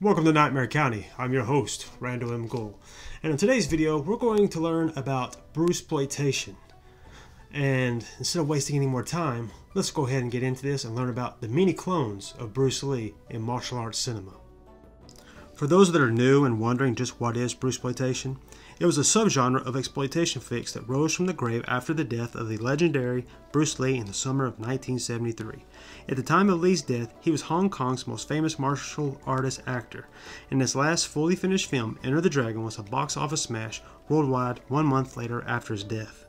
Welcome to Nightmare County. I'm your host, Randall M. Gould. And in today's video, we're going to learn about Bruceploitation. And instead of wasting any more time, let's go ahead and get into this and learn about the many clones of Bruce Lee in martial arts cinema. For those that are new and wondering just what is Bruceploitation, it was a subgenre of exploitation flicks that rose from the grave after the death of the legendary Bruce Lee in the summer of 1973. At the time of Lee's death, he was Hong Kong's most famous martial artist actor, and his last fully finished film, Enter the Dragon, was a box office smash worldwide 1 month later after his death.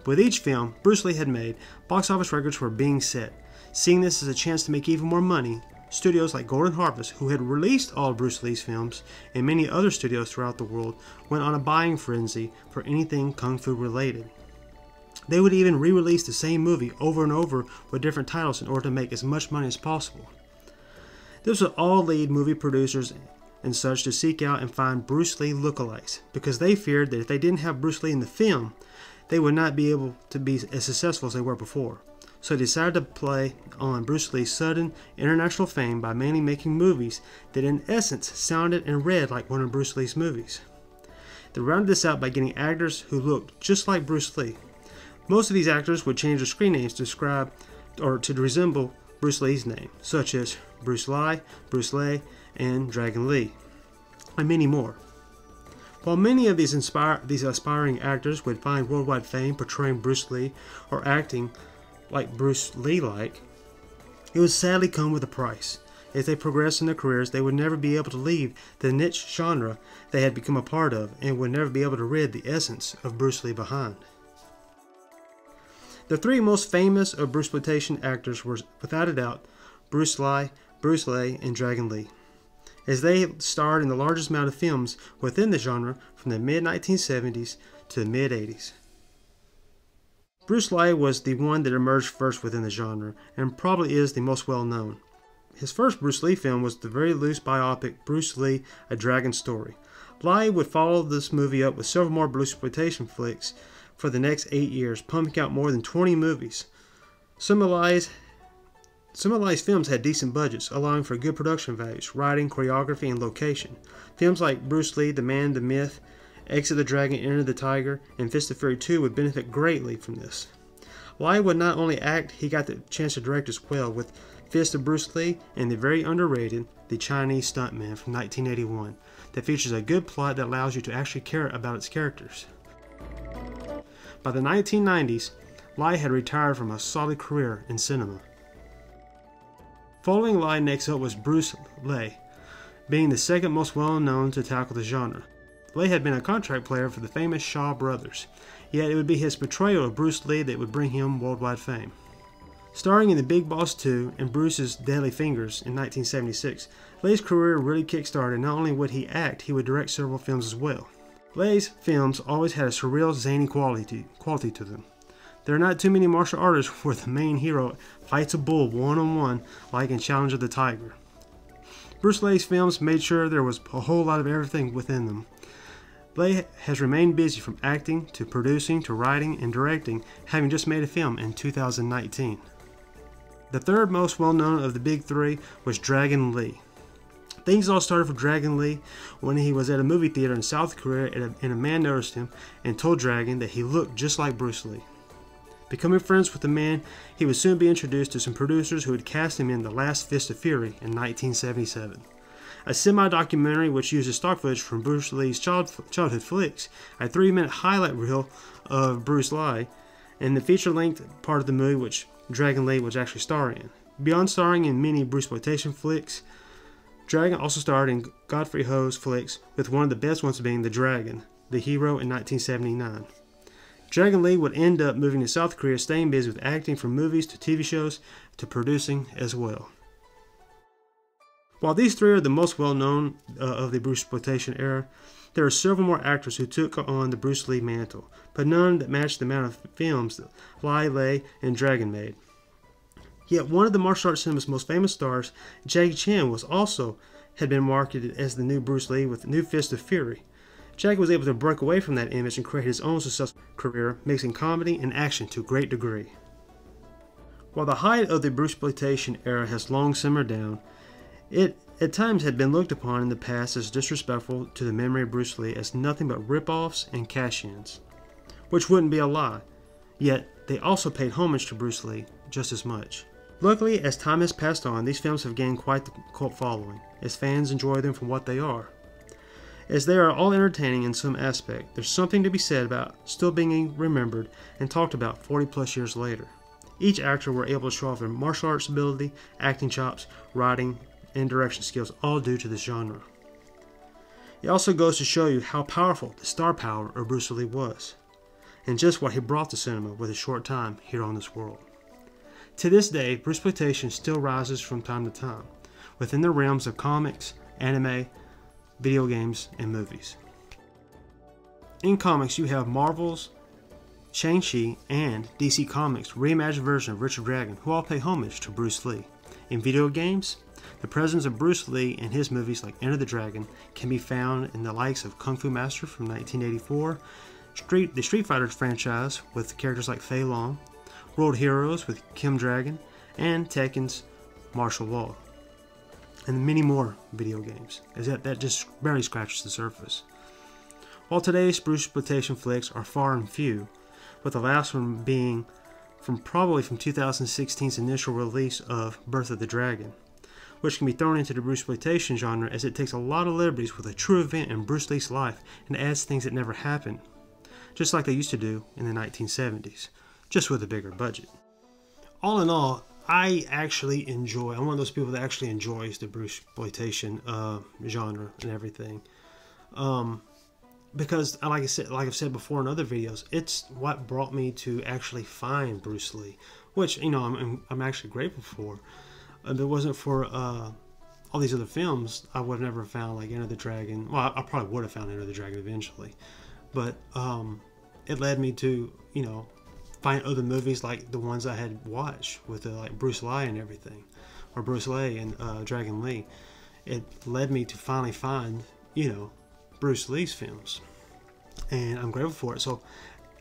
With each film Bruce Lee had made, box office records were being set. Seeing this as a chance to make even more money, studios like Golden Harvest, who had released all of Bruce Lee's films, and many other studios throughout the world, went on a buying frenzy for anything kung fu related. They would even re-release the same movie over and over with different titles in order to make as much money as possible. This would all lead movie producers and such to seek out and find Bruce Lee lookalikes, because they feared that if they didn't have Bruce Lee in the film, they would not be able to be as successful as they were before. So they decided to play on Bruce Lee's sudden international fame by mainly making movies that in essence sounded and read like one of Bruce Lee's movies. They rounded this out by getting actors who looked just like Bruce Lee. Most of these actors would change their screen names to describe or to resemble Bruce Lee's name, such as Bruce Lee, Bruce Lee, and Dragon Lee, and many more. While many of these aspiring actors would find worldwide fame portraying Bruce Lee or acting like Bruce Lee-like, it would sadly come with a price. As they progressed in their careers, they would never be able to leave the niche genre they had become a part of and would never be able to rid the essence of Bruce Lee behind. The three most famous of Bruceploitation actors were, without a doubt, Bruce Lee, and Dragon Lee, as they starred in the largest amount of films within the genre from the mid-1970s to the mid-80s. Bruce Lee was the one that emerged first within the genre, and probably is the most well-known. His first Bruce Lee film was the very loose biopic Bruce Lee, A Dragon Story. Lee would follow this movie up with several more Bruceploitation flicks for the next 8 years, pumping out more than 20 movies. Some of Lee's films had decent budgets, allowing for good production values, writing, choreography, and location. Films like Bruce Lee, The Man, the Myth, Exit the Dragon, Enter the Tiger, and Fist of Fury 2 would benefit greatly from this. Lee would not only act, he got the chance to direct as well, with Fist of Bruce Lee and the very underrated The Chinese Stuntman from 1981, that features a good plot that allows you to actually care about its characters. By the 1990s, Lee had retired from a solid career in cinema. Following Lee next up was Bruce Lee, being the second most well-known to tackle the genre. Lee had been a contract player for the famous Shaw Brothers, yet it would be his portrayal of Bruce Lee that would bring him worldwide fame. Starring in The Big Boss 2 and Bruce's Deadly Fingers in 1976, Lee's career really kick-started. Not only would he act, he would direct several films as well. Lee's films always had a surreal, zany quality to them. There are not too many martial artists where the main hero fights a bull one-on-one like in Challenge of the Tiger. Bruce Lee's films made sure there was a whole lot of everything within them. Lee has remained busy from acting to producing to writing and directing, having just made a film in 2019. The third most well-known of the big three was Dragon Lee. Things all started for Dragon Lee when he was at a movie theater in South Korea and a man noticed him and told Dragon that he looked just like Bruce Lee. Becoming friends with the man, he would soon be introduced to some producers who had cast him in The Last Fist of Fury in 1977. A semi-documentary which uses stock footage from Bruce Lee's childhood flicks, a 3-minute highlight reel of Bruce Lee, and the feature-length part of the movie which Dragon Lee was actually starring in. Beyond starring in many Bruceploitation flicks, Dragon also starred in Godfrey Ho's flicks, with one of the best ones being The Dragon, the hero in 1979. Dragon Lee would end up moving to South Korea, staying busy with acting from movies to TV shows to producing as well. While these three are the most well-known of the Bruceploitation era, there are several more actors who took on the Bruce Lee mantle, but none that matched the amount of films that Lee, and Dragon made. Yet one of the martial arts cinema's most famous stars, Jackie Chan, had been marketed as the new Bruce Lee with the new Fist of Fury. Jackie was able to break away from that image and create his own successful career, mixing comedy and action to a great degree. While the height of the Bruceploitation era has long simmered down, it at times had been looked upon in the past as disrespectful to the memory of Bruce Lee as nothing but rip-offs and cash-ins, which wouldn't be a lie, yet they also paid homage to Bruce Lee just as much. Luckily, as time has passed on, these films have gained quite the cult following, as fans enjoy them for what they are. As they are all entertaining in some aspect, there's something to be said about still being remembered and talked about 40 plus years later. Each actor were able to show off their martial arts ability, acting chops, writing, and direction skills, all due to this genre. It also goes to show you how powerful the star power of Bruce Lee was, and just what he brought to cinema with his short time here on this world. To this day, Bruceploitation still rises from time to time, within the realms of comics, anime, video games, and movies. In comics, you have Marvel's Shang-Chi and DC Comics' reimagined version of Richard Dragon, who all pay homage to Bruce Lee. In video games, the presence of Bruce Lee in his movies like Enter the Dragon can be found in the likes of Kung Fu Master from 1984, the Street Fighter franchise with characters like Fei Long, World Heroes with Kim Dragon, and Tekken's Martial Law, and many more video games, as that just barely scratches the surface. While today's Bruceploitation flicks are far and few, with the last one being probably from 2016's initial release of Birth of the Dragon, which can be thrown into the Bruceploitation genre as it takes a lot of liberties with a true event in Bruce Lee's life and adds things that never happened, just like they used to do in the 1970s, just with a bigger budget. All in all, I actually enjoy, I'm one of those people that actually enjoys the Bruceploitation genre and everything. Because, like I've said before in other videos, it's what brought me to actually find Bruce Lee, which, you know, I'm actually grateful for. If it wasn't for all these other films, I would have never found like Enter the Dragon. Well, I probably would have found Enter the Dragon eventually, but it led me to, you know, find other movies like the ones I had watched with like Bruce Lee and everything, or Bruce Lee and Dragon Lee. It led me to finally find, you know, Bruce Lee's films, and I'm grateful for it. So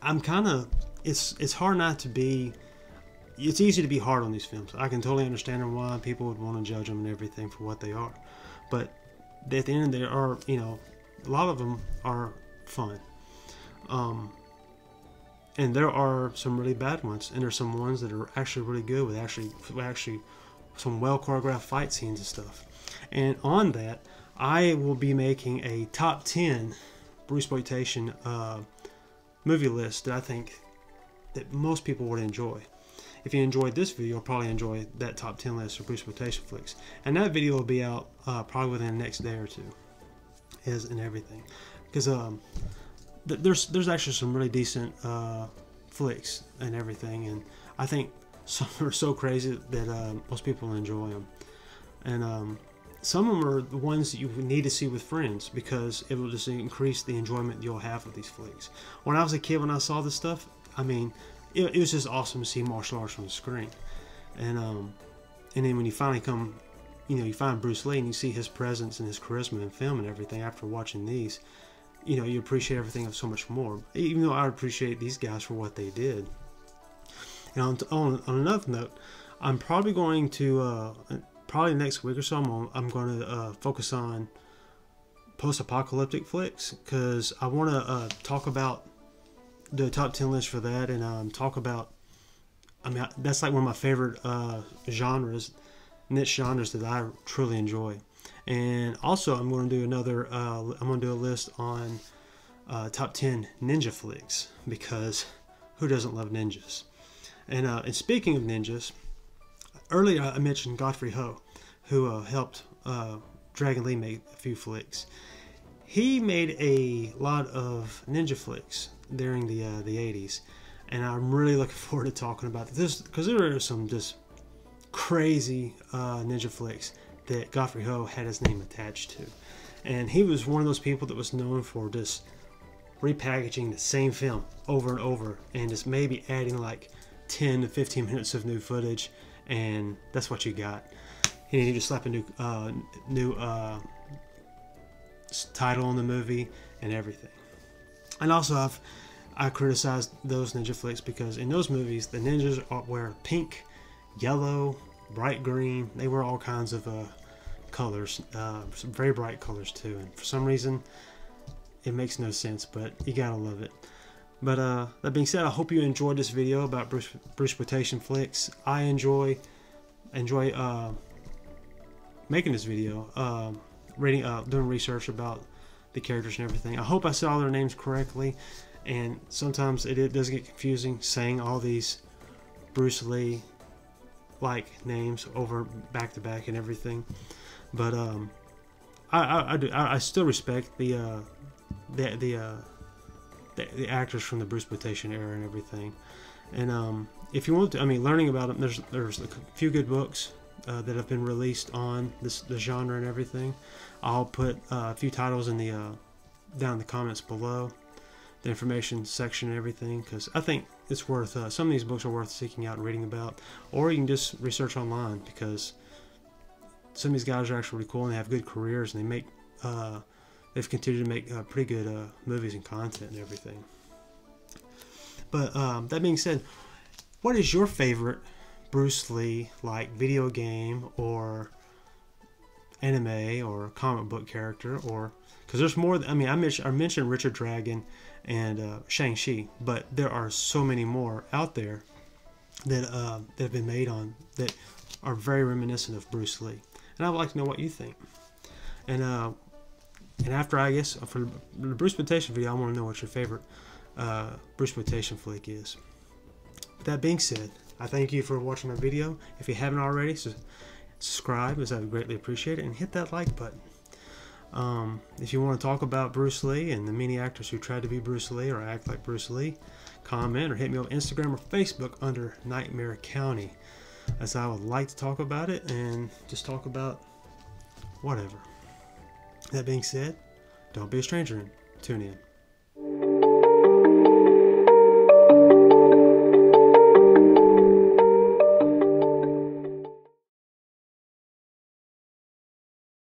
I'm kind of, it's hard not to be, it's easy to be hard on these films. I can totally understand why people would want to judge them and everything for what they are, but at the end, there are, you know, a lot of them are fun, and there are some really bad ones, and there's some ones that are actually really good with actually some well choreographed fight scenes and stuff. And on that, I will be making a top 10 Bruceploitation movie list that I think that most people would enjoy. If you enjoyed this video, you'll probably enjoy that top 10 list of Bruceploitation flicks. And that video will be out probably within the next day or two, and everything. Because there's actually some really decent flicks and everything, and I think some are so crazy that most people enjoy them. And some of them are the ones that you need to see with friends, because it will just increase the enjoyment you'll have with these flicks. When I was a kid, when I saw this stuff, I mean, it was just awesome to see martial arts on the screen. And then when you finally come, you know, you find Bruce Lee and you see his presence and his charisma in film and everything after watching these, you know, you appreciate everything so much more. Even though I appreciate these guys for what they did. And on another note, I'm probably going to probably next week or so, I'm going to focus on post-apocalyptic flicks, because I want to talk about the top 10 list for that, and talk about, I mean, that's like one of my favorite genres, niche genres that I truly enjoy. And also, I'm going to do another, I'm going to do a list on top 10 ninja flicks, because who doesn't love ninjas? And speaking of ninjas, earlier I mentioned Godfrey Ho, who helped Dragon Lee make a few flicks. He made a lot of ninja flicks during the 80s, and I'm really looking forward to talking about this, because there are some just crazy ninja flicks that Godfrey Ho had his name attached to. And he was one of those people that was known for just repackaging the same film over and over, and just maybe adding like 10 to 15 minutes of new footage, and that's what you got. And you just slap a new title on the movie and everything. And also, I criticized those ninja flicks because in those movies, the ninjas wear pink, yellow, bright green. They wear all kinds of colors, some very bright colors too, and for some reason it makes no sense, but you gotta love it. But that being said, I hope you enjoyed this video about Bruceploitation flicks. I enjoy making this video, doing research about the characters and everything. I hope I said all their names correctly, and sometimes it does get confusing saying all these Bruce Lee like names over back to back and everything. But I still respect the actors from the Bruceploitation era and everything. And if you want to, I mean, learning about them, there's a few good books that have been released on the genre and everything. I'll put a few titles in the down in the comments below, the information section and everything, because I think it's worth, some of these books are worth seeking out and reading about, or you can just research online, because some of these guys are actually really cool and they have good careers, and they make they've continued to make pretty good movies and content and everything. But that being said, what is your favorite Bruce Lee like video game or anime or comic book character? Or because there's more, I mean, I mentioned Richard Dragon and Shang-Chi, but there are so many more out there that that have been made on that are very reminiscent of Bruce Lee, and I would like to know what you think. And after, I guess, for the Bruceploitation video, I want to know what your favorite Bruceploitation flick is. With that being said, I thank you for watching my video. If you haven't already, subscribe, as I would greatly appreciate it, and hit that like button. If you want to talk about Bruce Lee and the many actors who tried to be Bruce Lee or act like Bruce Lee, comment or hit me on Instagram or Facebook under Nightmare County, as I would like to talk about it and just talk about whatever. That being said, don't be a stranger and tune in.